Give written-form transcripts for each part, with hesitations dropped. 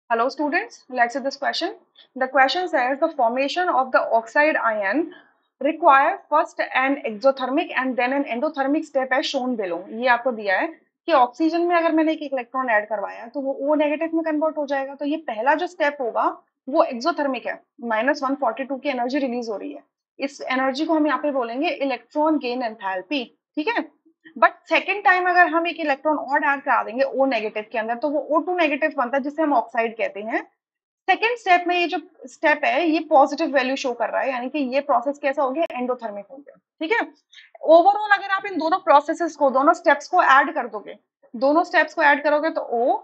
Hello students, let's see this question. The question says the formation of the oxide ion require first an exothermic and then an endothermic step as shown below. ये आपको दिया है कि oxygen में अगर मैंने एक electron add करवाया तो वो O नेगेटिव में कन्वर्ट हो जाएगा। तो ये पहला जो स्टेप होगा वो एक्सोथर्मिक है। -142 की एनर्जी रिलीज हो रही है। इस एनर्जी को हम यहाँ पे बोलेंगे इलेक्ट्रॉन गेन एंथैल्पी। ठीक है, बट सेकेंड टाइम अगर हम एक इलेक्ट्रॉन और ऐड करा देंगे O नेगेटिव के अंदर तो वो O2 नेगेटिव बनता है जिसे हम ऑक्साइड कहते हैं। सेकेंड स्टेप में ये जो स्टेप है ये पॉजिटिव वैल्यू शो कर रहा है, यानी कि ये प्रोसेस कैसा हो गया, एंडोथर्मिक हो गया। ठीक है, ओवरऑल अगर आप इन दोनों प्रोसेसेस को, दोनों स्टेप्स को ऐड कर दोगे, दोनों स्टेप्स को ऐड करोगे तो O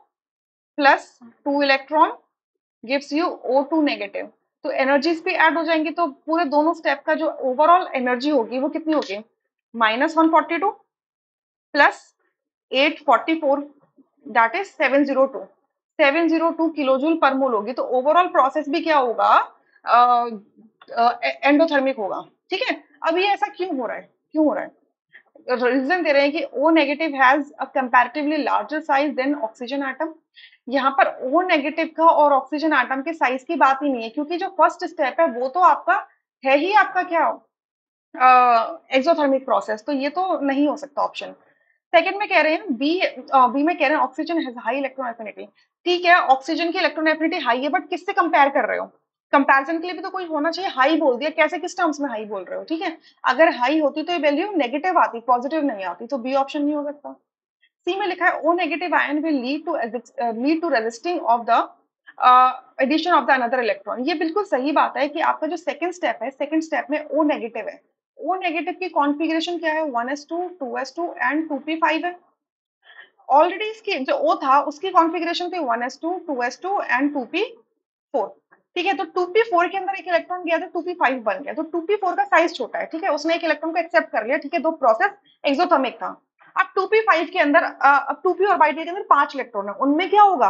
plus 2 electron gives you O2 negative. तो एनर्जीज भी ऐड हो जाएंगी, तो पूरे दोनों स्टेप का जो ओवरऑल एनर्जी होगी वो कितनी होगी, -142 प्लस 844, दैट इज 702 किलोजूल पर मोल होगी। तो ओवरऑल प्रोसेस भी क्या होगा, एंडोथर्मिक होगा। ठीक है, अब ये ऐसा क्यों हो रहा है, क्यों हो रहा है? रीजन दे रहे हैं कि O negative has a comparatively larger size than oxygen atom. यहाँ पर O नेगेटिव का और ऑक्सीजन एटम के साइज की बात ही नहीं है, क्योंकि जो फर्स्ट स्टेप है वो तो आपका है ही आपका क्या, एक्सोथर्मिक प्रोसेस। तो ये तो नहीं हो सकता ऑप्शन। सेकंड में कह रहे हैं बी में कह रहे हैं oxygen has high electron affinity. ठीक है, ऑक्सीजन की इलेक्ट्रॉन एफिनिटी हाई है, बट किससे कंपेयर कर रहे हो? कंपैरिजन के लिए भी तो कोई होना चाहिए। हाई बोल दिया, कैसे, किस टर्म्स में हाई बोल रहे हो? ठीक है, अगर हाई होती तो ये वैल्यू नेगेटिव आती, पॉजिटिव नहीं आती, तो बी ऑप्शन नहीं हो सकता। सी में लिखा है O negative ion will lead to resisting of the addition of the another electron. ये बिल्कुल सही बात है कि आपका जो सेकंड स्टेप है, सेकंड स्टेप में ओ नेगेटिव है। ओ नेगेटिव की कॉन्फ़िगरेशन क्या है, 1s2 2s2 एंड 2p5 है। ऑलरेडी इसकी जो O था उसकी कॉन्फ़िगरेशन थी 1s2 2s2 एंड 2p4। ठीक है, तो 2p4 के अंदर एक इलेक्ट्रॉन गया था, 2p5 बन गया। तो 2p4 का साइज छोटा है। ठीक है, उसने एक इलेक्ट्रॉन को एक्सेप्ट कर लिया। ठीक है, दो प्रोसेस एक्सोथर्मिक था। अब 2p5 के अंदर अब 2p और के अंदर 5 इलेक्ट्रॉन है, उनमें क्या होगा,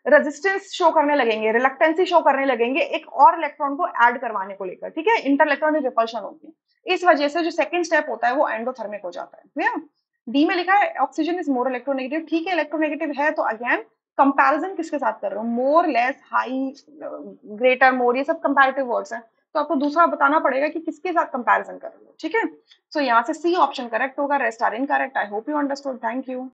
रेजिस्टेंस शो करने लगेंगे, रिलक्टेंसी शो करने लगेंगे एक और इलेक्ट्रॉन को ऐड करवाने को लेकर। ठीक है, इंटर इलेक्ट्रॉनिक रिपल्शन होगी। इस वजह से जो सेकंड स्टेप होता है वो एंडोथर्मिक हो जाता है। क्लियर? डी में लिखा है ऑक्सीजन इज मोर इलेक्ट्रोनेगेटिव। ठीक है, इलेक्ट्रोनेगेटिव है, तो अगेन कंपैरिजन किसके साथ कर रहे हो, मोर लेस हाई ग्रेटर मोर, ये सब कंपैरेटिव वर्ड्स हैं। तो आपको दूसरा बताना पड़ेगा कि किसके साथ कंपैरिजन कर रहे हो। ठीक है, सो यहाँ से सी ऑप्शन करेक्ट होगा, rest are incorrect. I hope you understood, thank you.